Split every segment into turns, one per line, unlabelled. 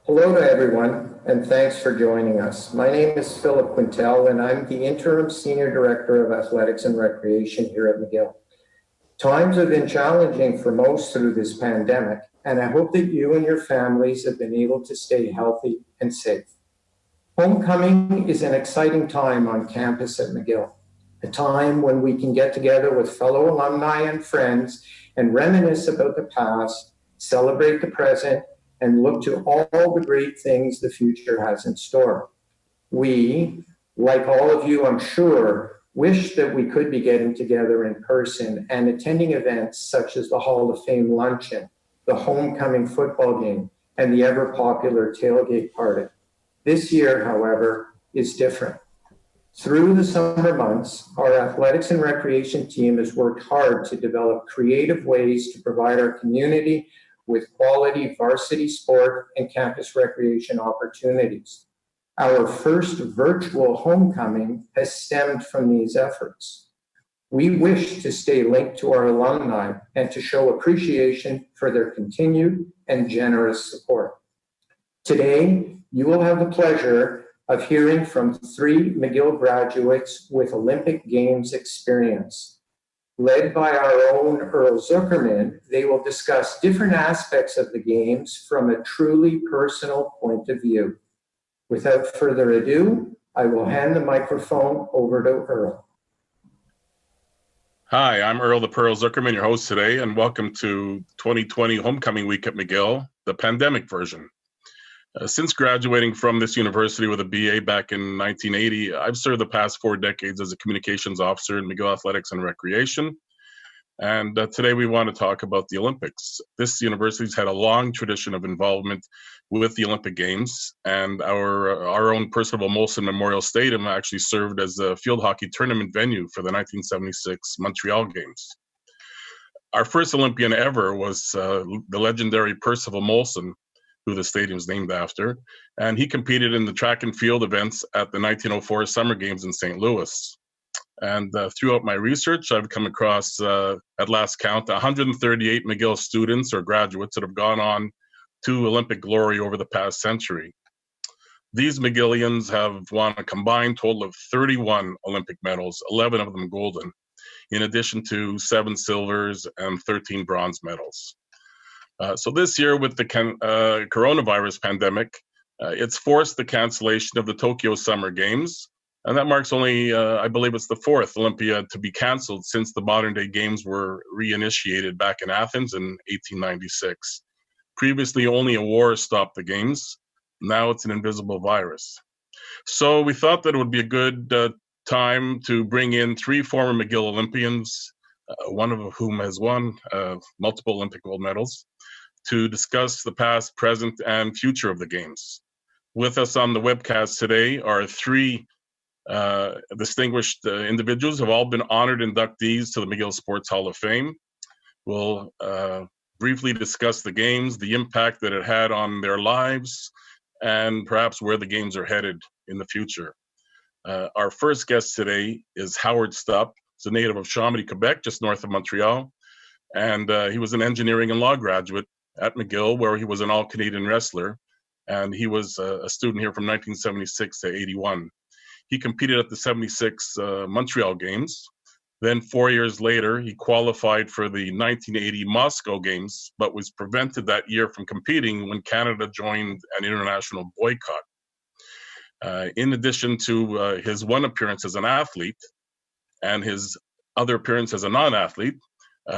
Hello to everyone, and thanks for joining us. My name is Philip Quintel, and I'm the Interim Senior Director of Athletics and Recreation here at McGill. Times have been challenging for most through this pandemic, and I hope that you and your families have been able to stay healthy and safe. Homecoming is an exciting time on campus at McGill, a time when we can get together with fellow alumni and friends and reminisce about the past, celebrate the present, and look to all the great things the future has in store. We, like all of you, I'm sure, wish that we could be getting together in person and attending events such as the Hall of Fame luncheon, the homecoming football game, and the ever-popular tailgate party. This year, however, is different. Through the summer months, our athletics and recreation team has worked hard to develop creative ways to provide our community with quality varsity sport and campus recreation opportunities. Our first virtual homecoming has stemmed from these efforts. We wish to stay linked to our alumni and to show appreciation for their continued and generous support. Today, you will have the pleasure of hearing from 3 McGill graduates with Olympic Games experience. Led by our own Earl Zukerman, they will discuss different aspects of the games from a truly personal point of view. Without further ado, I will hand the microphone over to Earl.
Hi, I'm Earl the Pearl Zukerman, your host today, and welcome to 2020 Homecoming Week at McGill, the pandemic version. Since graduating from this university with a BA back in 1980, I've served the past 4 decades as a communications officer in McGill Athletics and Recreation. And today we want to talk about the Olympics. This university's had a long tradition of involvement with the Olympic Games, and our own Percival Molson Memorial Stadium actually served as a field hockey tournament venue for the 1976 Montreal Games. Our first Olympian ever was the legendary Percival Molson, who the stadium's named after, and he competed in the track and field events at the 1904 Summer Games in St. Louis. And throughout my research, I've come across, at last count, 138 McGill students or graduates that have gone on to Olympic glory over the past century. These McGillians have won a combined total of 31 Olympic medals, 11 of them golden, in addition to 7 silvers and 13 bronze medals. So this year with the coronavirus pandemic, it's forced the cancellation of the Tokyo Summer Games, and that marks only, I believe it's the 4th Olympiad to be canceled since the modern day games were reinitiated back in Athens in 1896. Previously, only a war stopped the games. Now it's an invisible virus. So we thought that it would be a good time to bring in 3 former McGill Olympians, one of whom has won multiple Olympic gold medals, to discuss the past, present, and future of the Games. With us on the webcast today are 3 distinguished individuals who have all been honored inductees to the McGill Sports Hall of Fame. We'll briefly discuss the Games, the impact that it had on their lives, and perhaps where the Games are headed in the future. Our first guest today is Howard Stupp. He's a native of Chamonix, Quebec, just north of Montreal. And he was an engineering and law graduate at McGill, where he was an all-Canadian wrestler. And he was a student here from 1976 to 81. He competed at the 76 Montreal Games. Then 4 years later, he qualified for the 1980 Moscow Games, but was prevented that year from competing when Canada joined an international boycott. In addition to his one appearance as an athlete and his other appearance as a non-athlete,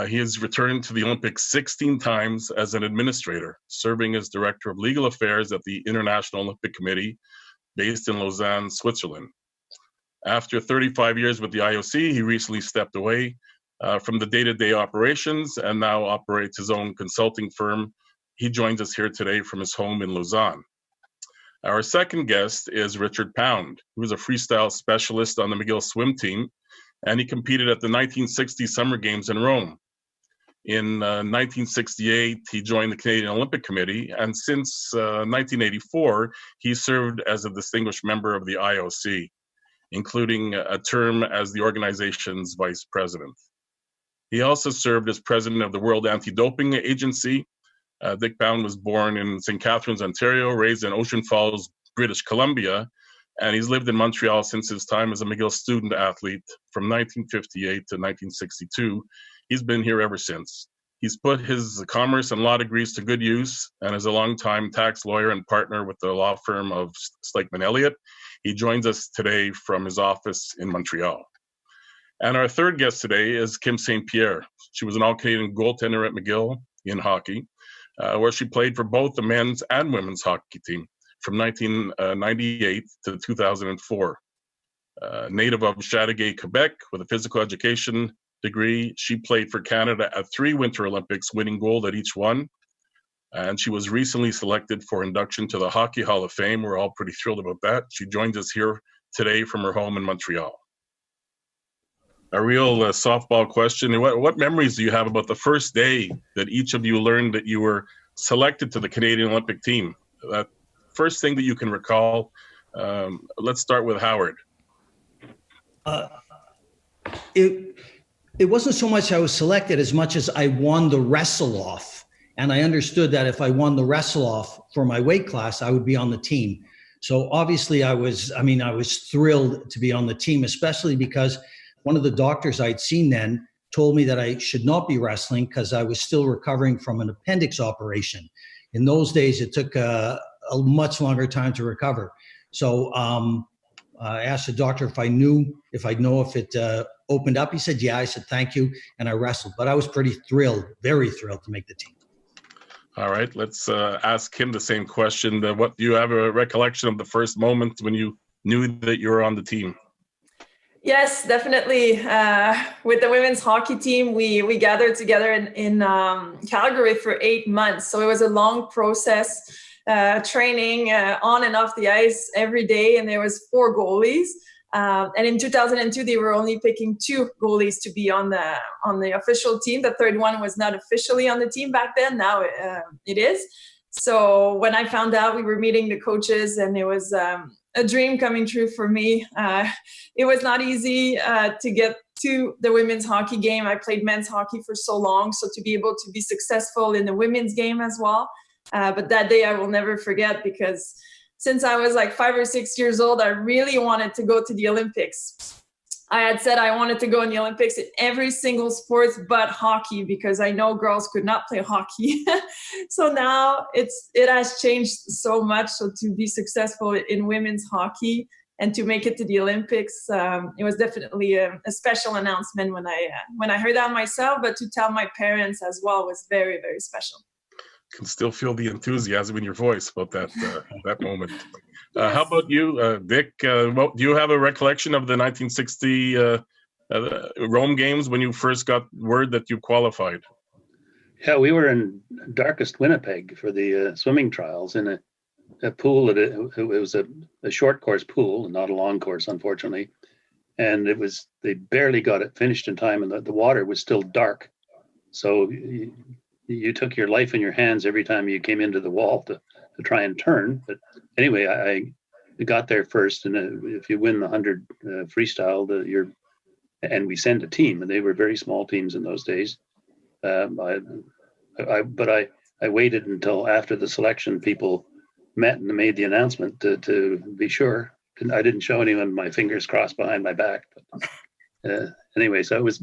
he has returned to the Olympics 16 times as an administrator, serving as Director of Legal Affairs at the International Olympic Committee based in Lausanne, Switzerland. After 35 years with the IOC, he recently stepped away from the day-to-day operations and now operates his own consulting firm. He joins us here today from his home in Lausanne. Our second guest is Richard Pound, who is a freestyle specialist on the McGill swim team, and he competed at the 1960 Summer Games in Rome. In 1968, he joined the Canadian Olympic Committee, and since 1984, he served as a distinguished member of the IOC, including a term as the organization's vice president. He also served as president of the World Anti-Doping Agency, Dick Bound was born in St. Catharines, Ontario, raised in Ocean Falls, British Columbia, and he's lived in Montreal since his time as a McGill student athlete from 1958 to 1962. He's been here ever since. He's put his commerce and law degrees to good use and is a longtime tax lawyer and partner with the law firm of Slakeman Elliott. He joins us today from his office in Montreal. And our third guest today is Kim St-Pierre. She was an all-Canadian goaltender at McGill in hockey, where she played for both the men's and women's hockey team from 1998 to 2004. Native of Chateauguay, Quebec, with a physical education degree, she played for Canada at 3 Winter Olympics, winning gold at each one. And she was recently selected for induction to the Hockey Hall of Fame. We're all pretty thrilled about that. She joins us here today from her home in Montreal. A real softball question. What memories do you have about the first day that each of you learned that you were selected to the Canadian Olympic team? That first thing that you can recall. Let's start with Howard.
It wasn't so much I was selected as much as I won the wrestle off. And I understood that if I won the wrestle off for my weight class, I would be on the team. So obviously I was thrilled to be on the team, especially because one of the doctors I'd seen then told me that I should not be wrestling because I was still recovering from an appendix operation. In those days, it took a much longer time to recover. So I asked the doctor if I'd know if it opened up. He said, yeah. I said, thank you. And I wrestled. But I was pretty thrilled, very thrilled to make the team.
All right, let's ask him the same question. What do you have a recollection of the first moment when you knew that you were on the team?
Yes, definitely. With the women's hockey team, we gathered together in Calgary for 8 months. So it was a long process, training on and off the ice every day. And there was 4 goalies. And in 2002, they were only picking 2 goalies to be on the official team. The third one was not officially on the team back then. Now it is. So when I found out, we were meeting the coaches, and it was a dream coming true for me. It was not easy to get to the women's hockey game. I played men's hockey for so long, so to be able to be successful in the women's game as well. But that day I will never forget, because since I was like 5 or 6 years old, I really wanted to go to the Olympics. I had said I wanted to go in the Olympics in every single sport but hockey, because I know girls could not play hockey. So now it has changed so much. So to be successful in women's hockey and to make it to the Olympics, it was definitely a special announcement when I heard that myself, but to tell my parents as well was very, very special.
Can still feel the enthusiasm in your voice about that moment. Yes. How about you, Dick? Do you have a recollection of the 1960 Rome Games when you first got word that you qualified?
Yeah, we were in darkest Winnipeg for the swimming trials in a pool. It was a short course pool, not a long course, unfortunately. And they barely got it finished in time, and the water was still dark. So you took your life in your hands every time you came into the wall to try and turn. But anyway, I got there first, and if you win the 100 freestyle, and we send a team, and they were very small teams in those days. But I waited until after the selection people met and made the announcement to be sure. I didn't show anyone my fingers crossed behind my back. But, anyway, so it was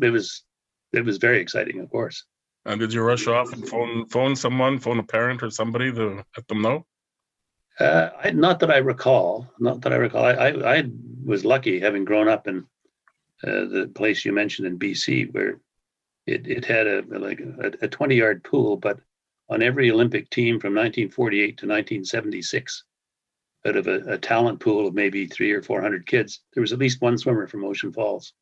very exciting, of course.
And did you rush off and phone a parent or somebody to let them know?
Not that I recall. I was lucky, having grown up in the place you mentioned in BC, where it had a 20-yard pool, but on every Olympic team from 1948 to 1976, out of a talent pool of maybe 300 or 400 kids, there was at least one swimmer from Ocean Falls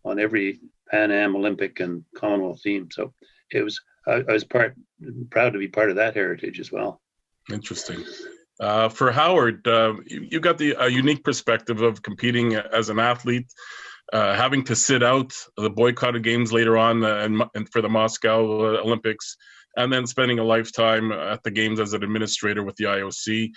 on every Pan Am, Olympic, and Commonwealth team. So I was proud to be part of that heritage as well.
Interesting. For Howard, you got a unique perspective of competing as an athlete, having to sit out the boycotted games later on and for the Moscow Olympics, and then spending a lifetime at the games as an administrator with the IOC.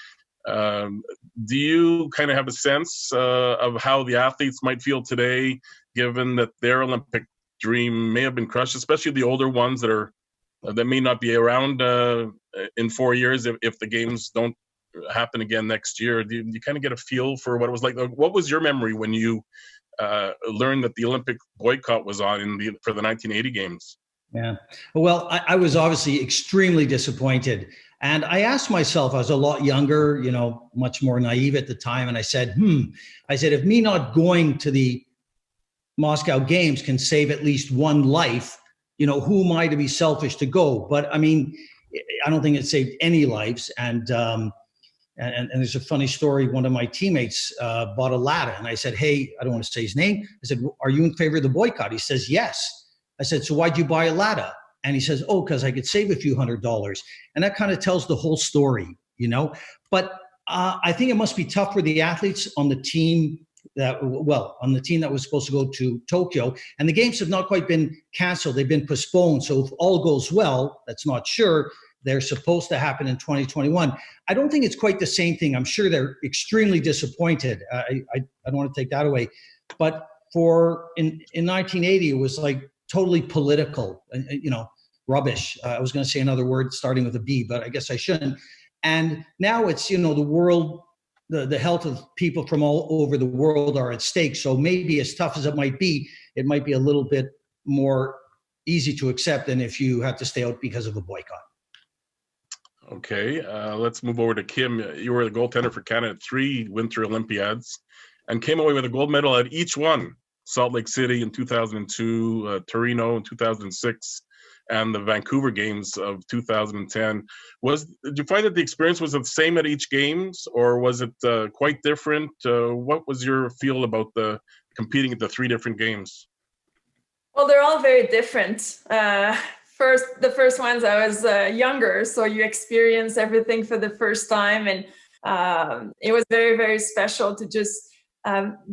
Do you kind of have a sense of how the athletes might feel today, given that their Olympic dream may have been crushed, especially the older ones that are that may not be around in 4 years if the games don't happen again next year. Do you kind of get a feel for what it was like? What was your memory when you learned that the Olympic boycott was on for the 1980 games?
Yeah. Well, I was obviously extremely disappointed. And I asked myself, I was a lot younger, much more naive at the time. And I said, if me not going to the Moscow Games can save at least one life, who am I to be selfish to go? But I mean, I don't think it saved any lives. And there's a funny story. One of my teammates bought a ladder, and I said, hey, I don't want to say his name. I said, are you in favor of the boycott? He says, yes. I said, so why'd you buy a ladder? And he says, oh, because I could save a few $100s. And that kind of tells the whole story, But I think it must be tough for the athletes on the team that was supposed to go to Tokyo. And the games have not quite been canceled. They've been postponed. So if all goes well, that's not sure, they're supposed to happen in 2021. I don't think it's quite the same thing. I'm sure they're extremely disappointed. I don't want to take that away. But in 1980, it was like totally political, rubbish. I was going to say another word starting with a B, but I guess I shouldn't. And now it's, the world, the health of people from all over the world are at stake. So maybe as tough as it might be a little bit more easy to accept than if you had to stay out because of a boycott.
Okay, let's move over to Kim. You were the goaltender for Canada at 3 Winter Olympiads and came away with a gold medal at each one. Salt Lake City in 2002, Torino in 2006, and the Vancouver Games of 2010. Did you find that the experience was the same at each games, or was it quite different? What was your feel about competing at the 3 different games?
Well, they're all very different. The first ones I was younger, so you experience everything for the first time, and it was very, very special to just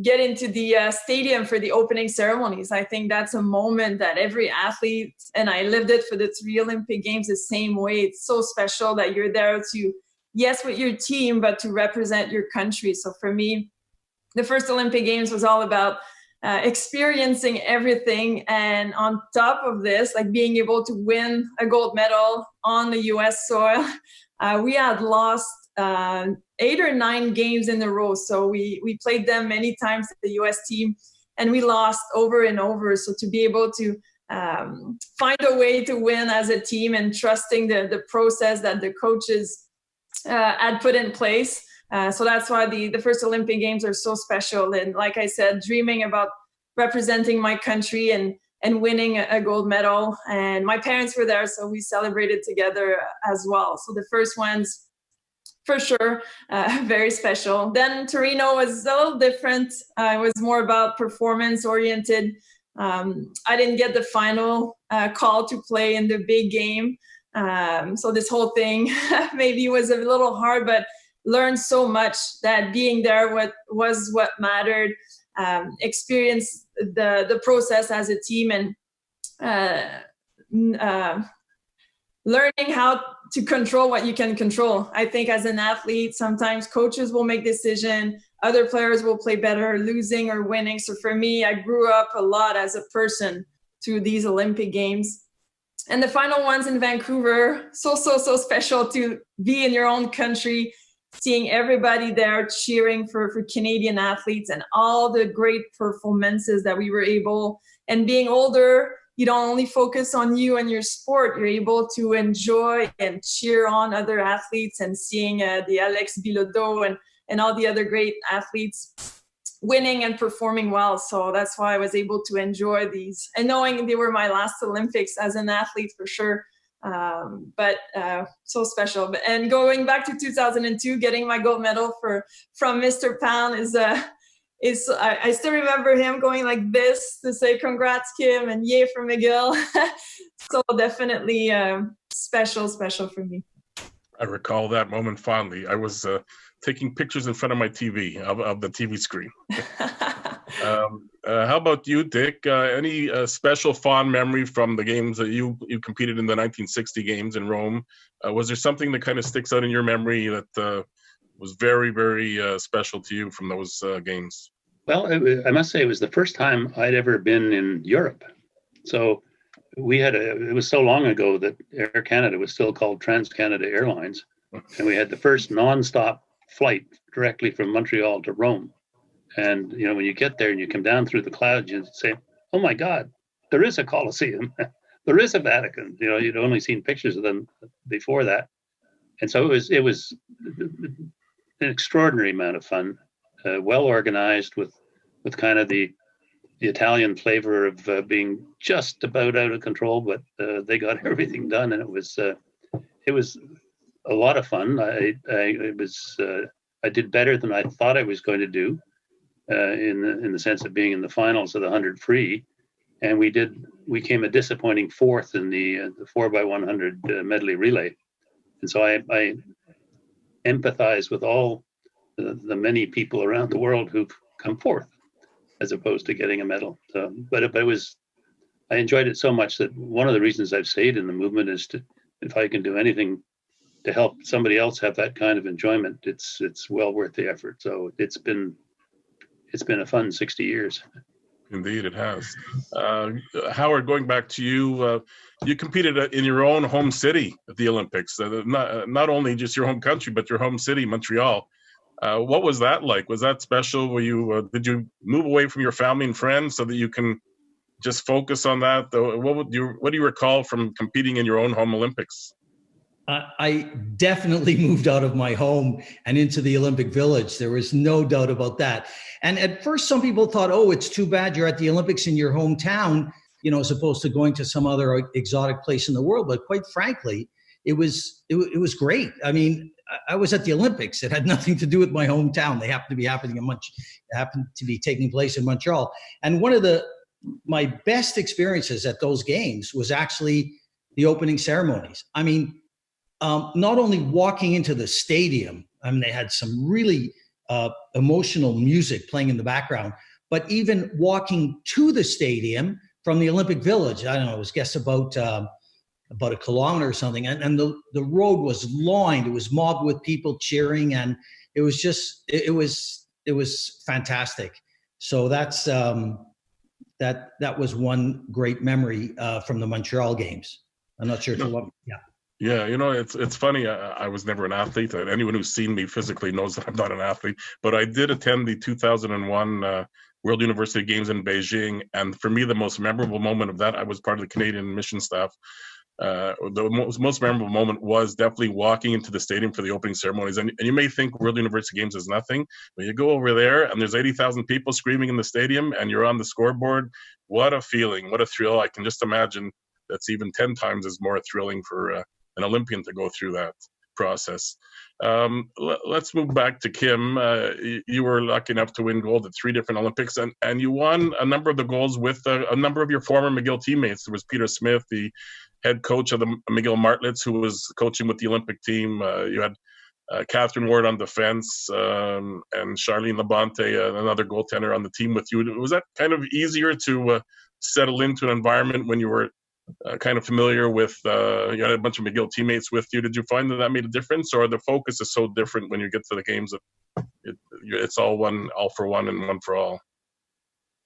get into the stadium for the opening ceremonies. I think that's a moment that every athlete, and I lived it for the 3 Olympic Games the same way. It's so special that you're there to, yes, with your team, but to represent your country. So for me, the first Olympic Games was all about experiencing everything. And on top of this, like being able to win a gold medal on the US soil, we had lost 8 or 9 games in a row. So we played them many times, the US team, and we lost over and over. So to be able to find a way to win as a team and trusting the process that the coaches had put in place. So that's why the first Olympic Games are so special. And like I said, dreaming about representing my country and winning a gold medal. And my parents were there, so we celebrated together as well. So the first ones, for sure, very special. Then Torino was a little different. It was more about performance oriented. I didn't get the final call to play in the big game. So this whole thing maybe was a little hard, but learned so much that being there was what mattered. Experience the process as a team and learning how to control what you can control. I think as an athlete, sometimes coaches will make decisions, other players will play better, losing or winning. So for me, I grew up a lot as a person to these Olympic Games. And the final ones in Vancouver, so special to be in your own country, seeing everybody there cheering for Canadian athletes and all the great performances that we were able, and being older, you don't only focus on you and your sport, you're able to enjoy and cheer on other athletes and seeing the Alex Bilodeau and all the other great athletes winning and performing well. So that's why I was able to enjoy these, and knowing they were my last Olympics as an athlete for sure. But so special. And going back to 2002, getting my gold medal from Mr. Pound is I still remember him going like this to say congrats Kim and yay for McGill. So definitely special for me.
I recall that moment fondly. I was taking pictures in front of my TV, of the TV screen. How about you, Dick? Any special fond memory from the games that you competed in the 1960 games in Rome? Was there something that kind of sticks out in your memory that was very, very special to you from those games?
Well, I must say it was the first time I'd ever been in Europe. So it was so long ago that Air Canada was still called Trans-Canada Airlines. And we had the first nonstop flight directly from Montreal to Rome. And, when you get there and you come down through the clouds, you say, oh my God, there is a Colosseum. There is a Vatican. You'd only seen pictures of them before that. And so it was an extraordinary amount of fun, well organized with kind of the Italian flavor of being just about out of control, but they got everything done, and it was a lot of fun. I did better than I thought I was going to do, in the sense of being in the finals of the 100 free, and we came a disappointing fourth in the 4x100 medley relay, and so I empathize with all the many people around the world who've come fourth, as opposed to getting a medal. So, but I enjoyed it so much that one of the reasons I've stayed in the movement is if I can do anything to help somebody else have that kind of enjoyment, it's well worth the effort. So it's been a fun 60 years.
Indeed, it has. Howard, going back to you, you competed in your own home city at the Olympics, not only just your home country, but your home city, Montreal. What was that like? Was that special? Did you move away from your family and friends so that you can just focus on that? What do you recall from competing in your own home Olympics?
I definitely moved out of my home and into the Olympic Village. There was no doubt about that. And at first, some people thought, oh, it's too bad you're at the Olympics in your hometown, as opposed to going to some other exotic place in the world. But quite frankly, it was great. I mean, I was at the Olympics. It had nothing to do with my hometown. They happened to be taking place in Montreal. And one of my best experiences at those games was actually the opening ceremonies. I mean, not only walking into the stadium, I mean, they had some really emotional music playing in the background, but even walking to the stadium from the Olympic Village, I don't know, it was guess about a kilometer or something, and the road was lined. It was mobbed with people cheering, and it was just it was fantastic. So that's that was one great memory from the Montreal games. I'm not sure if you love it. Yeah.
Yeah, it's funny. I was never an athlete. Anyone who's seen me physically knows that I'm not an athlete. But I did attend the 2001 World University Games in Beijing, and for me, the most memorable moment of that, I was part of the Canadian mission staff. The most memorable moment was definitely walking into the stadium for the opening ceremonies. And you may think World University Games is nothing, but you go over there and there's 80,000 people screaming in the stadium, and you're on the scoreboard. What a feeling! What a thrill! I can just imagine that's even 10 times as more thrilling for an Olympian to go through that process. Let's move back to Kim. You were lucky enough to win gold at 3 different Olympics, and you won a number of the golds with a number of your former McGill teammates. There was Peter Smith, the head coach of the McGill Martlets, who was coaching with the Olympic team. You had Catherine Ward on defense, and Charlene Labonte, another goaltender, on the team with you. Was that kind of easier to settle into an environment when you were kind of familiar with, you had a bunch of McGill teammates with you? Did you find that made a difference, or the focus is so different when you get to the games that it's all for one and one for all?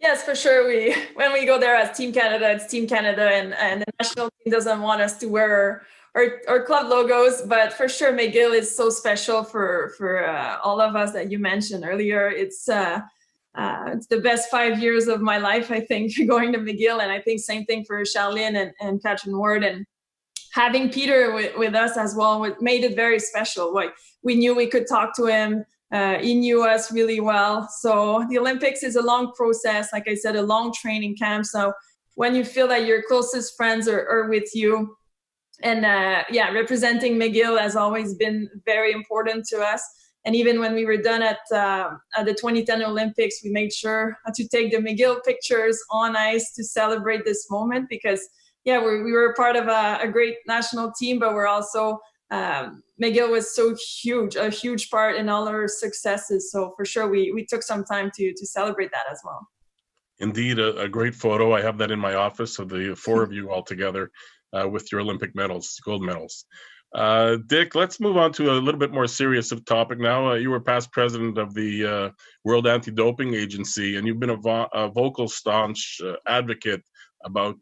Yes, for sure. When we go there as Team Canada, it's Team Canada, and the national team doesn't want us to wear our club logos, but for sure McGill is so special for all of us that you mentioned earlier. It's the best 5 years of my life, I think, going to McGill, and I think same thing for Charlene and Catherine Ward, and having Peter with us as well made it very special. Like, we knew we could talk to him. He knew us really well. So the Olympics is a long process, like I said, a long training camp. So when you feel that your closest friends are with you, and representing McGill has always been very important to us. And even when we were done at the 2010 Olympics, we made sure to take the McGill pictures on ice to celebrate this moment, because we were a part of a great national team, but we're also McGill was so huge, a huge part in all our successes. So for sure, we took some time to celebrate that as well. Indeed,
a great photo. I have that in my office of the 4 of you all together with your Olympic medals, gold medals. Dick, let's move on to a little bit more serious topic now. You were past president of the World Anti-Doping Agency, and you've been a vocal, staunch advocate about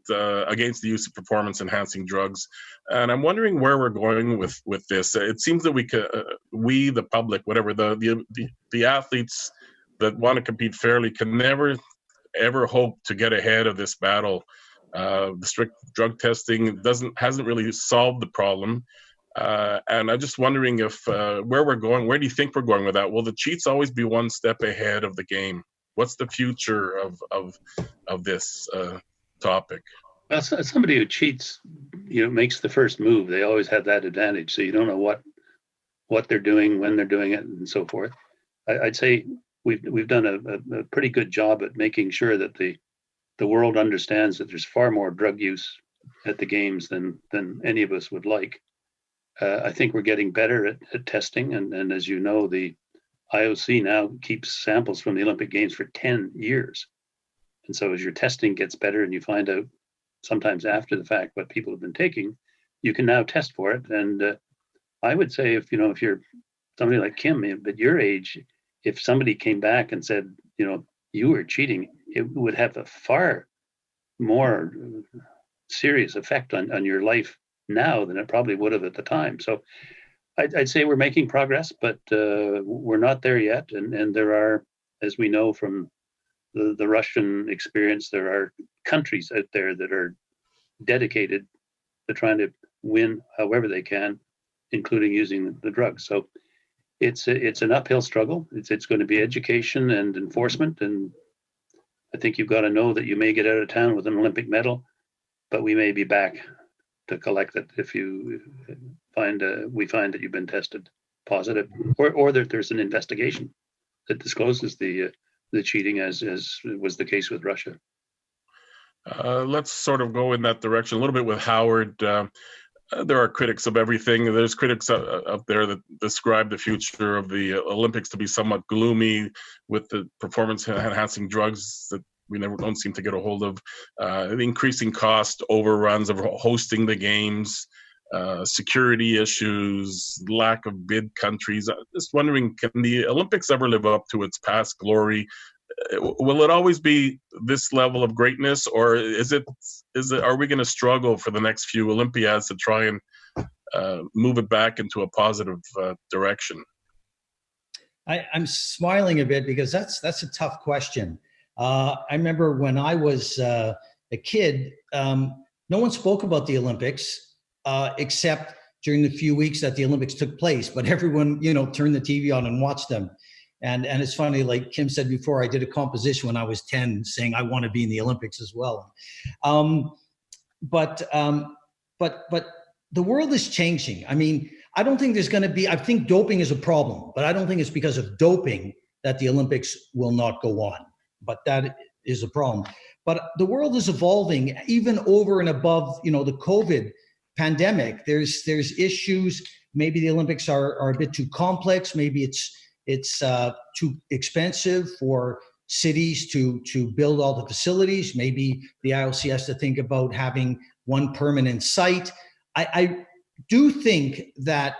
against the use of performance-enhancing drugs. And I'm wondering where we're going with this. It seems that we, the public, whatever, the athletes that want to compete fairly can never, ever hope to get ahead of this battle. The strict drug testing hasn't really solved the problem. And I'm just wondering if where we're going, where do you think we're going with that? Will the cheats always be one step ahead of the game? What's the future of this topic?
Well, somebody who cheats, makes the first move. They always have that advantage. So you don't know what they're doing, when they're doing it, and so forth. I'd say we've done a pretty good job at making sure that the world understands that there's far more drug use at the games than any of us would like. I think we're getting better at testing, and as you know, the IOC now keeps samples from the Olympic Games for 10 years. And so as your testing gets better and you find out sometimes after the fact what people have been taking, you can now test for it. And I would say if you're somebody like Kim, at your age, if somebody came back and said, you were cheating, it would have a far more serious effect on your life now than it probably would have at the time. So I'd say we're making progress, but we're not there yet. And there are, as we know from the Russian experience, there are countries out there that are dedicated to trying to win however they can, including using the drugs. So it's an uphill struggle. It's going to be education and enforcement. And I think you've got to know that you may get out of town with an Olympic medal, but we may be back to collect it if we find that you've been tested positive, or that there's an investigation that discloses the cheating, as was the case with Russia.
Let's sort of go in that direction a little bit with Howard. There are critics of everything. There's critics out there that describe the future of the Olympics to be somewhat gloomy with the performance-enhancing drugs that we don't seem to get a hold of, the increasing cost overruns of hosting the games, security issues, lack of bid countries. Just wondering, can the Olympics ever live up to its past glory? Will it always be this level of greatness, or are we going to struggle for the next few Olympiads to try and move it back into a positive direction?
I'm smiling a bit because that's a tough question. I remember when I was a kid, no one spoke about the Olympics except during the few weeks that the Olympics took place. But everyone, turned the TV on and watched them. And it's funny, like Kim said before, I did a composition when I was 10 saying I want to be in the Olympics as well. But the world is changing. I mean, I don't think there's going to be, I think doping is a problem, but I don't think it's because of doping that the Olympics will not go on. But that is a problem. But the world is evolving even over and above, the COVID pandemic. There's issues. Maybe the Olympics are a bit too complex. Maybe it's too expensive for cities to build all the facilities. Maybe the IOC has to think about having one permanent site. I do think that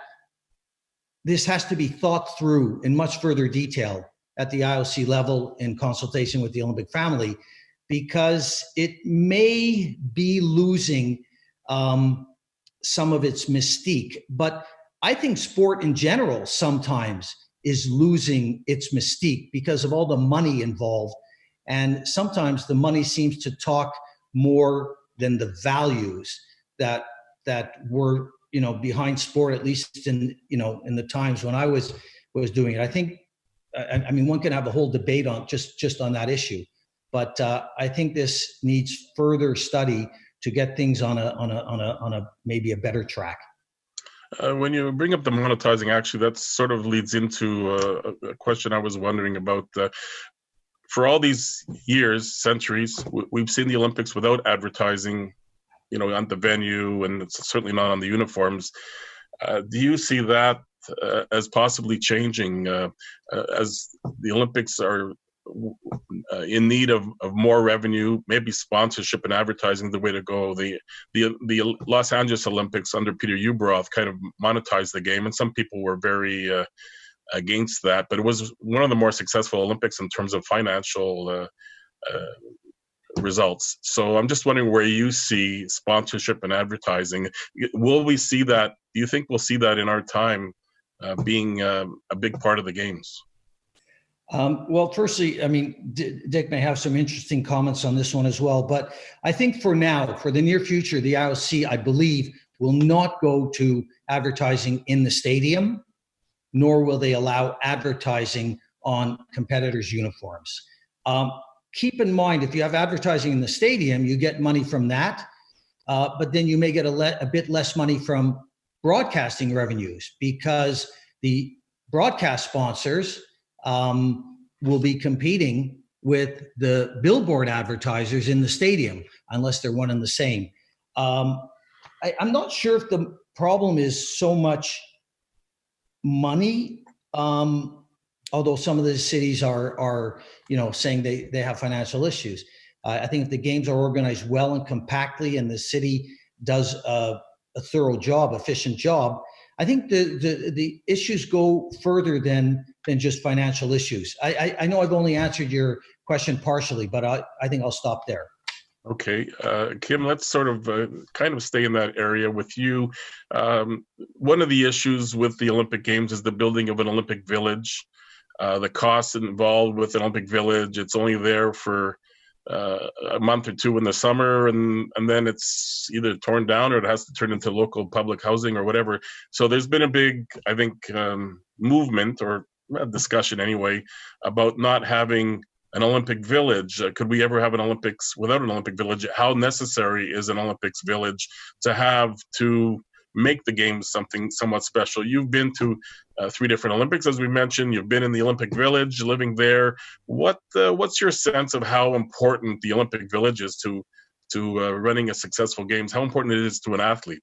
this has to be thought through in much further detail at the IOC level in consultation with the Olympic family, because it may be losing some of its mystique. But I think sport in general sometimes is losing its mystique because of all the money involved. And sometimes the money seems to talk more than the values that were, behind sport, at least in the times when I was doing it. I think, I mean, one can have a whole debate on just on that issue, but I think this needs further study to get things on a maybe a better track.
When you bring up the monetizing, actually, that sort of leads into a question I was wondering about. For all these years, centuries, we've seen the Olympics without advertising, on the venue, and it's certainly not on the uniforms. Do you see that as possibly changing as the Olympics are in need of more revenue? Maybe sponsorship and advertising the way to go. The Los Angeles Olympics under Peter Ueberroth kind of monetized the game, and some people were very against that, but it was one of the more successful Olympics in terms of financial results. So I'm just wondering where you see sponsorship and advertising. Will we see that? Do you think we'll see that in our time being a big part of the games?
Well, firstly, I mean, Dick may have some interesting comments on this one as well, but I think for now, for the near future, the IOC, I believe, will not go to advertising in the stadium, nor will they allow advertising on competitors' uniforms. Keep in mind, if you have advertising in the stadium, you get money from that, but then you may get a bit less money from broadcasting revenues, because the broadcast sponsors will be competing with the billboard advertisers in the stadium, unless they're one and the same. I'm not sure if the problem is so much money, although some of the cities are saying they have financial issues. I think if the games are organized well and compactly, and the city does a thorough job, efficient job, I think the issues go further than just financial issues. I know I've only answered your question partially, but I think I'll stop there.
Okay, Kim, let's sort of kind of stay in that area with you. One of the issues with the Olympic Games is the building of an Olympic village. The costs involved with an Olympic village, it's only there for a month or two in the summer, and then it's either torn down or it has to turn into local public housing or whatever. So there's been a big, I think, movement, or a discussion anyway, about not having an Olympic village. Could we ever have an Olympics without an Olympic village? How necessary is an Olympics village to have to make the games something somewhat special? You've been to 3 different Olympics, as we mentioned. You've been in the Olympic Village, living there. What's your sense of how important the Olympic Village is to running a successful games? How important it is to an athlete?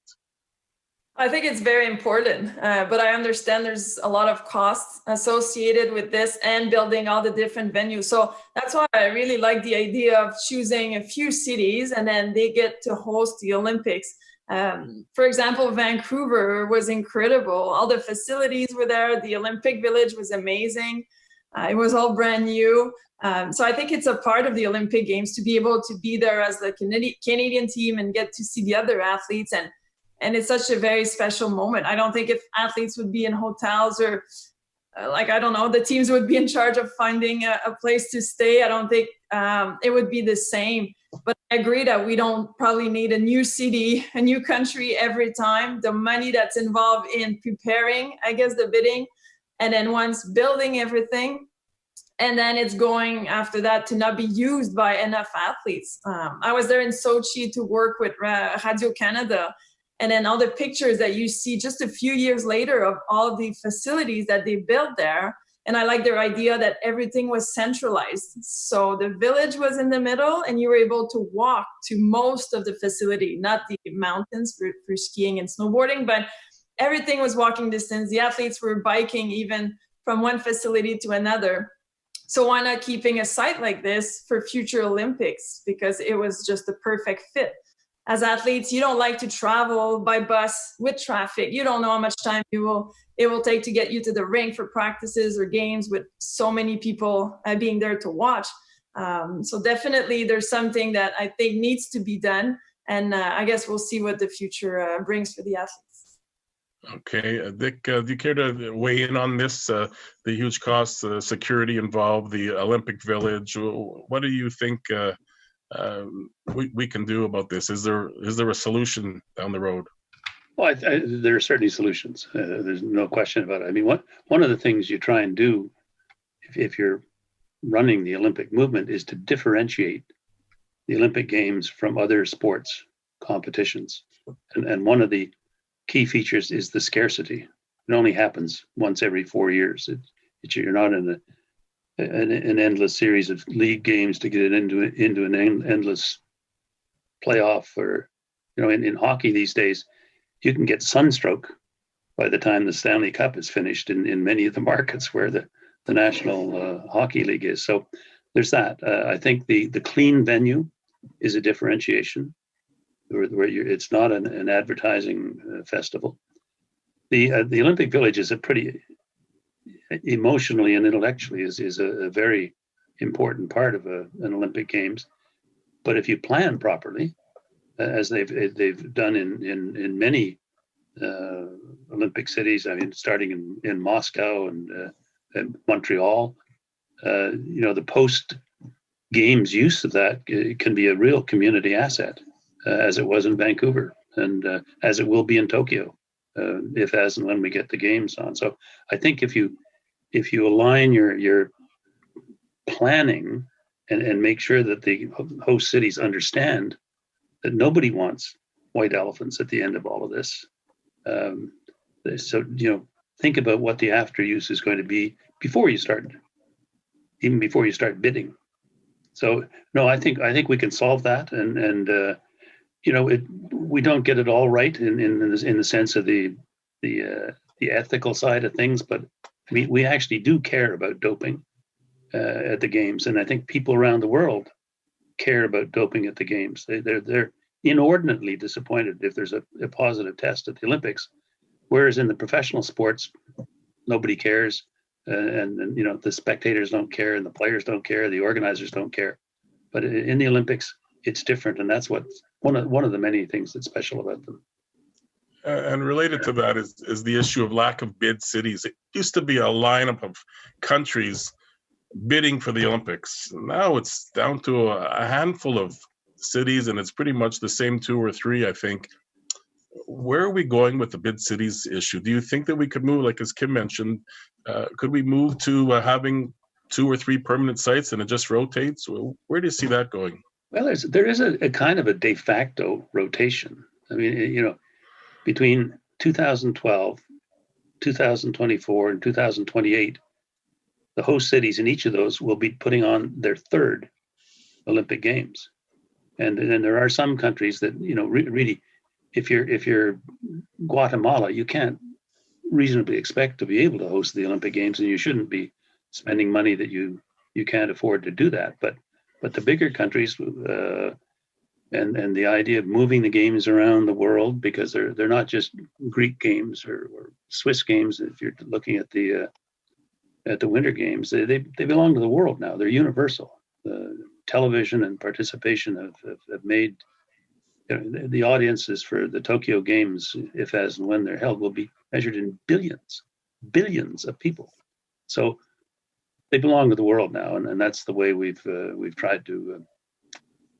I think it's very important, but I understand there's a lot of costs associated with this and building all the different venues. So that's why I really like the idea of choosing a few cities and then they get to host the Olympics. For example, Vancouver was incredible. All the facilities were there. The Olympic Village was amazing. It was all brand new. So I think it's a part of the Olympic Games to be able to be there as the Canadian team and get to see the other athletes. And it's such a very special moment. I don't think if athletes would be in hotels or I don't know, the teams would be in charge of finding a place to stay. I don't think it would be the same. But I agree that we don't probably need a new city, a new country every time. The money that's involved in preparing, I guess, the bidding, and then once building everything, and then it's going after that to not be used by enough athletes. I was there in Sochi to work with Radio Canada, and then all the pictures that you see just a few years later of all the facilities that they built there. And I like their idea that everything was centralized. So the village was in the middle and you were able to walk to most of the facility, not the mountains for skiing and snowboarding, but everything was walking distance. The athletes were biking even from one facility to another. So why not keeping a site like this for future Olympics? Because it was just the perfect fit. As athletes, you don't like to travel by bus with traffic. You don't know how much time it will take to get you to the rink for practices or games with so many people being there to watch. So definitely there's something that I think needs to be done. And I guess we'll see what the future brings for the athletes.
Okay, Dick, do you care to weigh in on this? The huge costs, the security involved, the Olympic Village. What do you think we can do about this? Is there a solution down the road?
Well, there are certainly solutions. There's no question about it. I mean, one of the things you try and do if you're running the Olympic movement is to differentiate the Olympic Games from other sports competitions. And one of the key features is the scarcity. It only happens once every 4 years. You're not in an endless series of league games to get it into an endless playoff. Or, in hockey these days, you can get sunstroke by the time the Stanley Cup is finished in many of the markets where the National Hockey League is. So there's that. I think the clean venue is a differentiation where it's not an advertising festival. The Olympic Village is a pretty emotionally and intellectually is a very important part of an Olympic Games. But if you plan properly, as they've done in many Olympic cities, I mean, starting in Moscow and Montreal, the post games use of that can be a real community asset, as it was in Vancouver and as it will be in Tokyo, if as and when we get the games on. So I think if you align your planning and make sure that the host cities understand that nobody wants white elephants at the end of all of this. So think about what the after use is going to be before you start bidding. So no, I think we can solve that, and we don't get it all right in the sense of the ethical side of things, but we actually do care about doping at the games, and I think people around the world care about doping at the games. They're inordinately disappointed if there's a positive test at the Olympics, whereas in the professional sports, nobody cares. And the spectators don't care, and the players don't care, the organizers don't care. But in the Olympics, it's different, and that's what one of the many things that's special about them.
And related to that is the issue of lack of bid cities. It used to be a lineup of countries bidding for the Olympics. Now it's down to a handful of cities, and it's pretty much the same 2 or 3, I think. Where are we going with the bid cities issue? Do you think that we could move, like as Kim mentioned, could we move to having 2 or 3 permanent sites and it just rotates? Where do you see that going?
Well, there is a kind of a de facto rotation. I mean, between 2012, 2024, and 2028, the host cities in each of those will be putting on their 3rd Olympic Games. And there are some countries that, really, if you're Guatemala, you can't reasonably expect to be able to host the Olympic Games, and you shouldn't be spending money that you can't afford to do that. But the bigger countries, and the idea of moving the games around the world, because they're not just Greek games or Swiss games. If you're looking at the Winter Games, they belong to the world now. They're universal. Television and participation have made the audiences for the Tokyo Games, if as and when they're held, will be measured in billions of people. So they belong to the world now, and that's the way we've tried to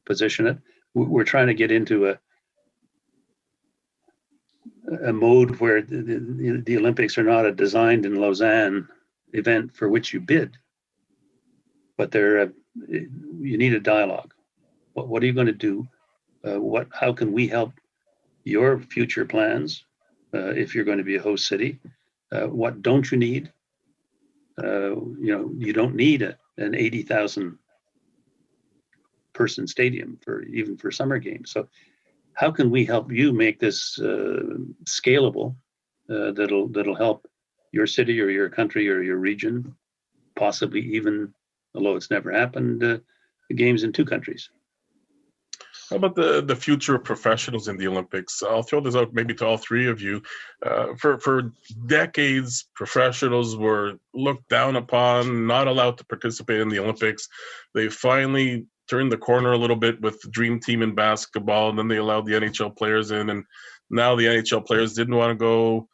position it. We're trying to get into a mode where the Olympics are not a designed in Lausanne event for which you bid, but you need a dialogue. What are you going to do? How can we help your future plans if you're going to be a host city? What don't you need? You don't need an 80,000 person stadium even for summer games. So how can we help you make this scalable that'll help your city or your country or your region, possibly even, although it's never happened, the games in 2 countries?
How about the future of professionals in the Olympics? I'll throw this out maybe to all 3 of you. For decades, professionals were looked down upon, not allowed to participate in the Olympics. They finally turned the corner a little bit with the Dream Team in basketball, and then they allowed the NHL players in. And now the NHL players didn't want to go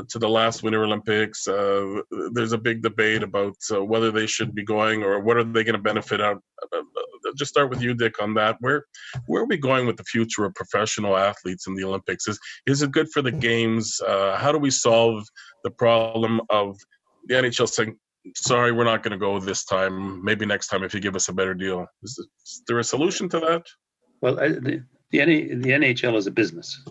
to the last Winter Olympics. There's a big debate about whether they should be going or what are they going to benefit out. Just start with you, Dick, on that. Where are we going with the future of professional athletes in the Olympics? Is it good for the games? How do we solve the problem of the NHL saying, sorry, we're not going to go this time. Maybe next time if you give us a better deal. Is there a solution to that?
Well, the NHL is a business.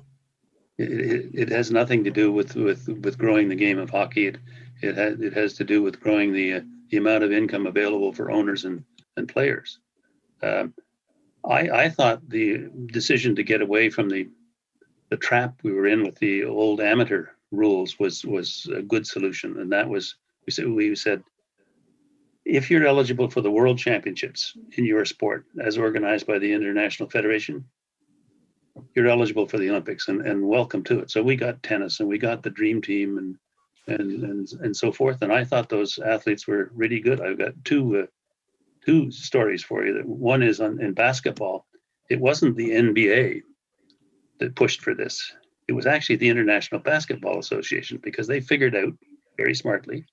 It has nothing to do with growing the game of hockey. It has to do with growing the amount of income available for owners and players. I thought the decision to get away from the trap we were in with the old amateur rules was a good solution, and that was we said if you're eligible for the World Championships in your sport as organized by the International Federation, you're eligible for the Olympics, and welcome to it. So we got tennis, and we got the Dream Team, and so forth. And I thought those athletes were really good. I've got two two stories for you. One is in basketball. It wasn't the NBA that pushed for this. It was actually the International Basketball Association, because they figured out very smartly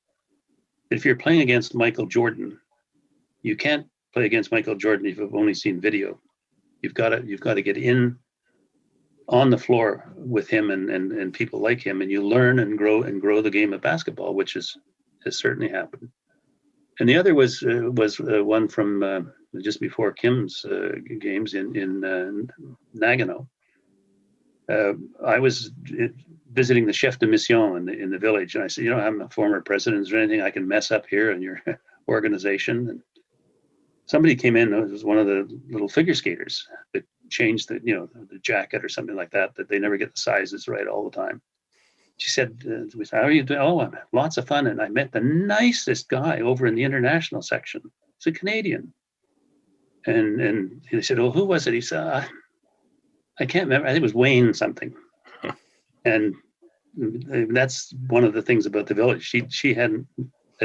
that if you're playing against Michael Jordan, you can't play against Michael Jordan if you've only seen video. You've got to get in on the floor with him and people like him, and you learn and grow the game of basketball, which has certainly happened. And the other was one from just before Kim's games in Nagano. I was visiting the chef de mission in the village, and I said, I'm a former president. Is there anything I can mess up here in your organization? And somebody came in. It was one of the little figure skaters that changed the jacket or something like that they never get the sizes right all the time. She said, how are you doing? Oh, I'm lots of fun. And I met the nicest guy over in the international section. He's a Canadian. And he said, oh, who was it? He said, I can't remember. I think it was Wayne something. And that's one of the things about the village. She had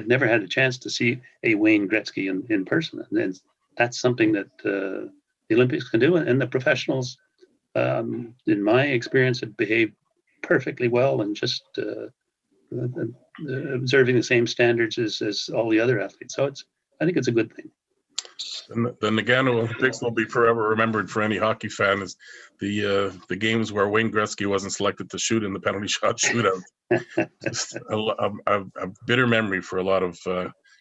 never had a chance to see a Wayne Gretzky in person. And that's something that the Olympics can do. And the professionals, in my experience, have behaved perfectly well and just observing the same standards as all the other athletes. So I think it's a good thing.
And the Nagano Olympics will be forever remembered for any hockey fan as the games where Wayne Gretzky wasn't selected to shoot in the penalty shot shootout. Just a bitter memory for a lot of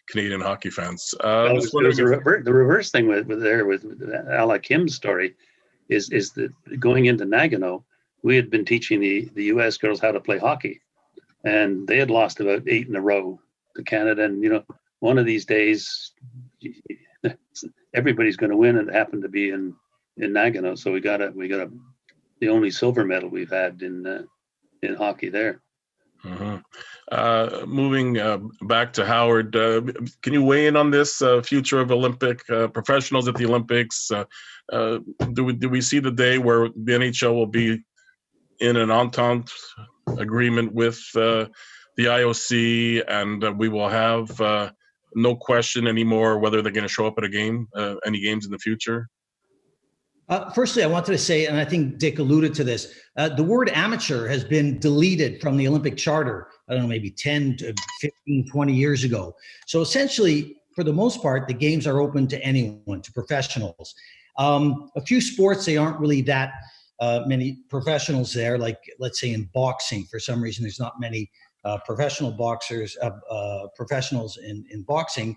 Canadian hockey fans.
There's the reverse thing with a la Kim's story is that going into Nagano, we had been teaching the U.S. girls how to play hockey, and they had lost about 8 in a row to Canada. And one of these days, everybody's going to win, and it happened to be in Nagano. So we got the only silver medal we've had in hockey there.
Mm-hmm. Moving back to Howard, can you weigh in on this future of Olympic professionals at the Olympics? Do we see the day where the NHL will be in an entente agreement with the IOC, and we will have no question anymore whether they're going to show up at a game, any games in the future?
Firstly, I wanted to say, and I think Dick alluded to this, the word amateur has been deleted from the Olympic Charter, I don't know, maybe 10 to 15, 20 years ago. So essentially, for the most part, the games are open to anyone, to professionals. A few sports, they aren't really that many professionals there, like let's say in boxing. For some reason, there's not many professional boxers, professionals in boxing.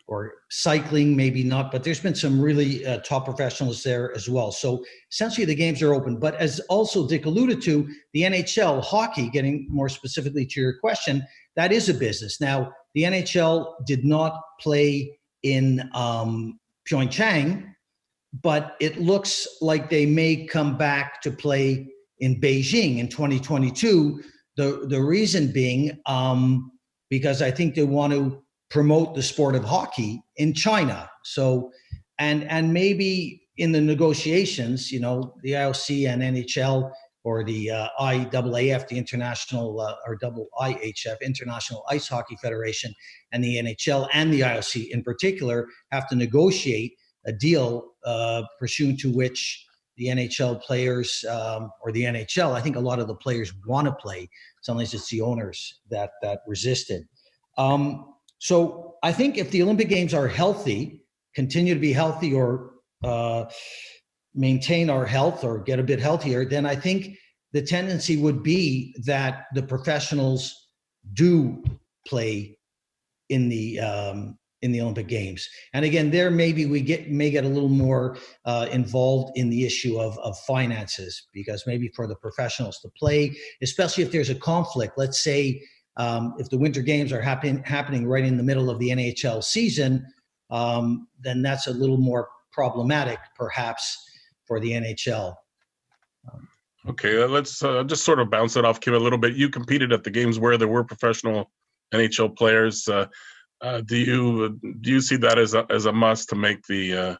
Or cycling, maybe not, but there's been some really top professionals there as well. So essentially the games are open. But as also Dick alluded to, the NHL hockey, getting more specifically to your question, that is a business. Now, the NHL did not play in Pyeongchang, but it looks like they may come back to play in Beijing in 2022. The reason being because I think they want to promote the sport of hockey in China. So, and maybe in the negotiations, the IOC and NHL, or the IAAF, the International or IHF, International Ice Hockey Federation, and the NHL and the IOC in particular have to negotiate a deal pursuant to which the NHL players or the NHL, I think a lot of the players want to play. Sometimes it's the owners that resisted. So I think if the Olympic Games are healthy, continue to be healthy, or maintain our health or get a bit healthier, then I think the tendency would be that the professionals do play in the Olympic Games. And again, there maybe we may get a little more involved in the issue of finances, because maybe for the professionals to play, especially if there's a conflict, let's say, if the Winter Games are happening right in the middle of the NHL season, then that's a little more problematic, perhaps, for the NHL.
Okay, let's just sort of bounce it off, Kim, a little bit. You competed at the games where there were professional NHL players. Do you see that as a must to make the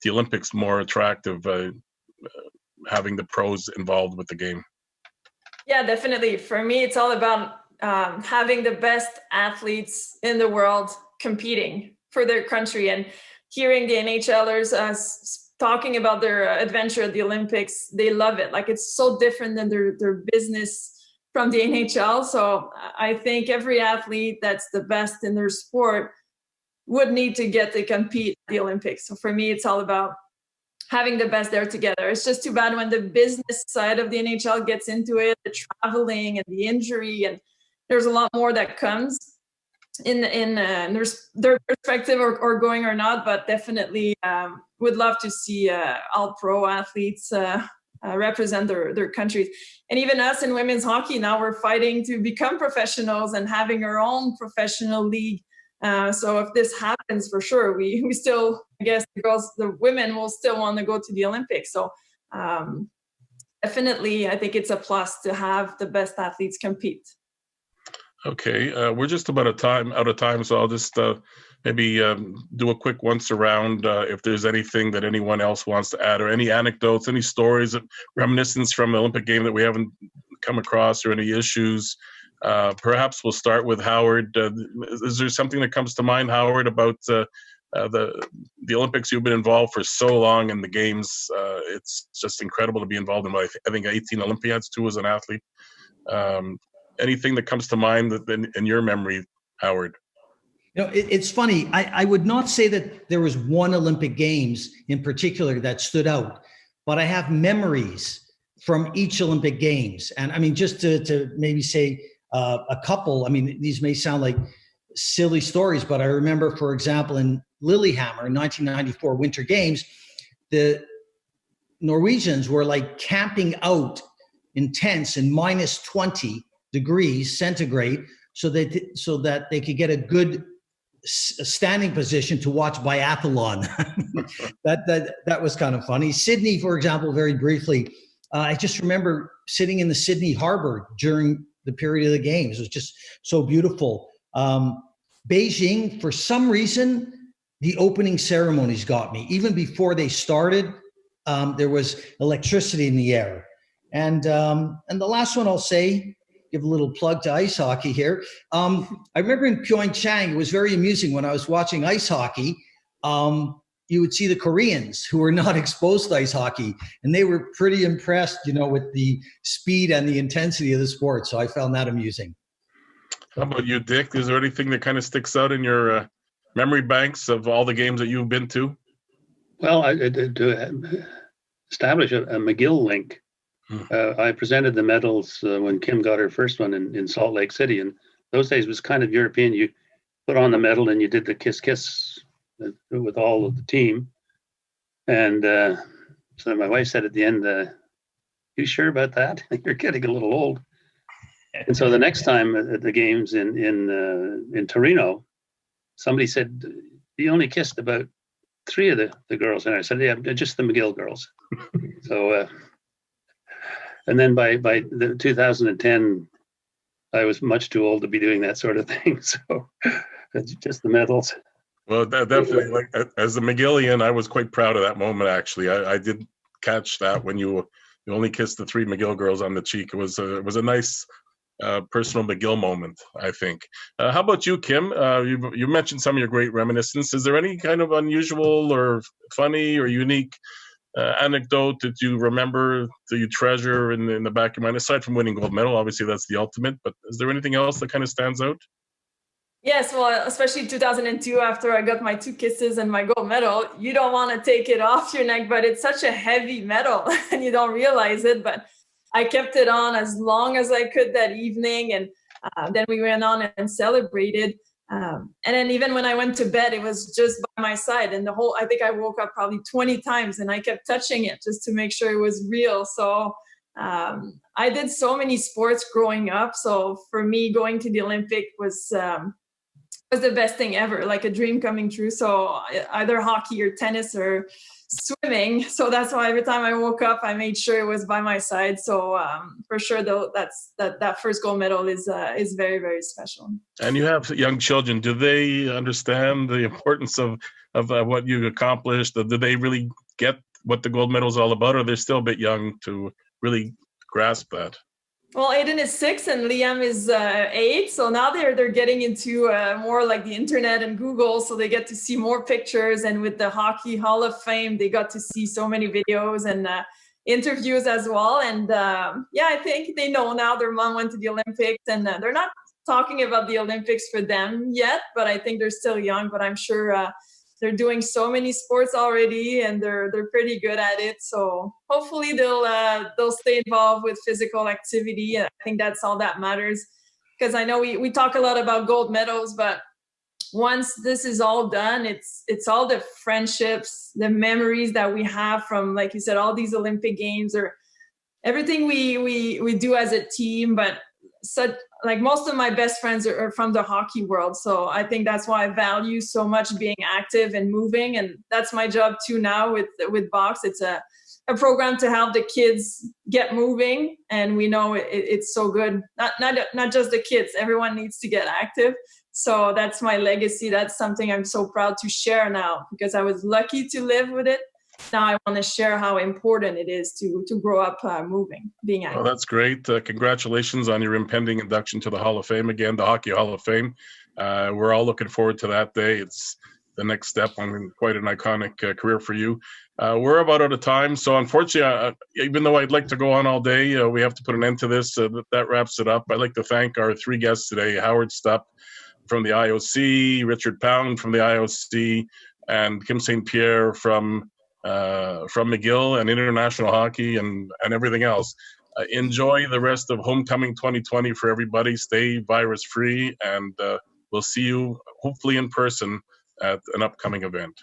Olympics more attractive, having the pros involved with the game?
Yeah, definitely. For me, it's all about having the best athletes in the world competing. for their country. And hearing the NHLers talking about their adventure at the Olympics, they love it. Like, it's so different than their business from the NHL. So I think every athlete that's the best in their sport would need to get to compete at the Olympics. So for me, it's all about having the best there together. It's just too bad when the business side of the NHL gets into it, the traveling and the injury, and there's a lot more that comes in their perspective or going or not, but definitely would love to see all pro athletes represent their countries. And even us in women's hockey, now we're fighting to become professionals and having our own professional league. So if this happens, for sure, we still, I guess the women will still want to go to the Olympics. So definitely, I think it's a plus to have the best athletes compete.
Okay, we're just about out of time, so I'll just maybe do a quick once around. If there's anything that anyone else wants to add, or any anecdotes, any stories, reminiscence from the Olympic game that we haven't come across, or any issues. Perhaps we'll start with Howard. Is there something that comes to mind, Howard, about the Olympics? You've been involved for so long in the games. It's just incredible to be involved in, I think, 18 Olympiads too as an athlete. Anything that comes to mind in your memory, Howard?
It's funny. I would not say that there was one Olympic Games in particular that stood out, but I have memories from each Olympic Games. And I mean, just to maybe say a couple, I mean, these may sound like silly stories, but I remember, for example, in Lillehammer in 1994 Winter Games, the Norwegians were like camping out in tents in minus 20 degrees centigrade so that they could get a good standing position to watch biathlon. that was kind of funny. Sydney, for example, very briefly, I just remember sitting in the Sydney Harbor during the period of the games. It was just so beautiful. Beijing, for some reason, the opening ceremonies got me. Even before they started, there was electricity in the air. And the last one I'll say, give a little plug to ice hockey here. I remember in Pyeongchang, it was very amusing when I was watching ice hockey. You would see the Koreans who were not exposed to ice hockey, and they were pretty impressed, with the speed and the intensity of the sport. So I found that amusing.
How about you, Dick? Is there anything that kind of sticks out in your memory banks of all the games that you've been to?
Well, to establish a McGill link, I presented the medals when Kim got her first one in Salt Lake City. And those days was kind of European. You put on the medal and you did the kiss with all of the team. And so my wife said at the end, you sure about that? You're getting a little old. And so the next time at the games in Torino, somebody said, you only kissed about 3 of the girls. And I said, yeah, just the McGill girls. So, and then by the 2010, I was much too old to be doing that sort of thing. So just the medals.
Well, definitely, like as a McGillian, I was quite proud of that moment. Actually, I did catch that when you only kissed the 3 McGill girls on the cheek. It was a nice personal McGill moment, I think. How about you, Kim? You mentioned some of your great reminiscences. Is there any kind of unusual or funny or unique anecdote that you remember, that you treasure in the back of your mind, aside from winning gold medal? Obviously, that's the ultimate. But is there anything else that kind of stands out?
Yes, well, especially 2002, after I got my 2 kisses and my gold medal, you don't want to take it off your neck, but it's such a heavy medal and you don't realize it. But I kept it on as long as I could that evening. And then we went on and celebrated. And then even when I went to bed, it was just by my side. And I think I woke up probably 20 times and I kept touching it just to make sure it was real. So I did so many sports growing up. So for me, going to the Olympic was the best thing ever, like a dream coming true. So either hockey or tennis or swimming. So that's why every time I woke up, I made sure it was by my side. So for sure, though, that first gold medal is very, very special.
And you have young children. Do they understand the importance of what you accomplished? Do they really get what the gold medal is all about, or they're still a bit young to really grasp that?
Well, Aiden is 6 and Liam is 8. So now they're getting into more like the internet and Google. So they get to see more pictures. And with the Hockey Hall of Fame, they got to see so many videos and interviews as well. And I think they know now their mom went to the Olympics, and they're not talking about the Olympics for them yet, but I think they're still young. But I'm sure they're doing so many sports already, and they're pretty good at it. So hopefully they'll stay involved with physical activity. I think that's all that matters, because I know we talk a lot about gold medals, but once this is all done, it's all the friendships, the memories that we have from, like you said, all these Olympic games, or everything we do as a team. But like most of my best friends are from the hockey world. So I think that's why I value so much being active and moving. And that's my job too now with Box. It's a program to help the kids get moving. And we know it's so good. Not just the kids, everyone needs to get active. So that's my legacy. That's something I'm so proud to share now, because I was lucky to live with it. Now I want to share how important it is to grow up moving, being active.
Well, that's great. Congratulations on your impending induction to the Hall of Fame again, the Hockey Hall of Fame. We're all looking forward to that day. It's the next step on quite an iconic career for you. We're about out of time. So unfortunately, even though I'd like to go on all day, we have to put an end to this. That wraps it up. I'd like to thank our 3 guests today, Howard Stupp from the IOC, Richard Pound from the IOC, and Kim St-Pierre from McGill and international hockey and everything else. Enjoy the rest of Homecoming 2020 for everybody. Stay virus free, and we'll see you hopefully in person at an upcoming event.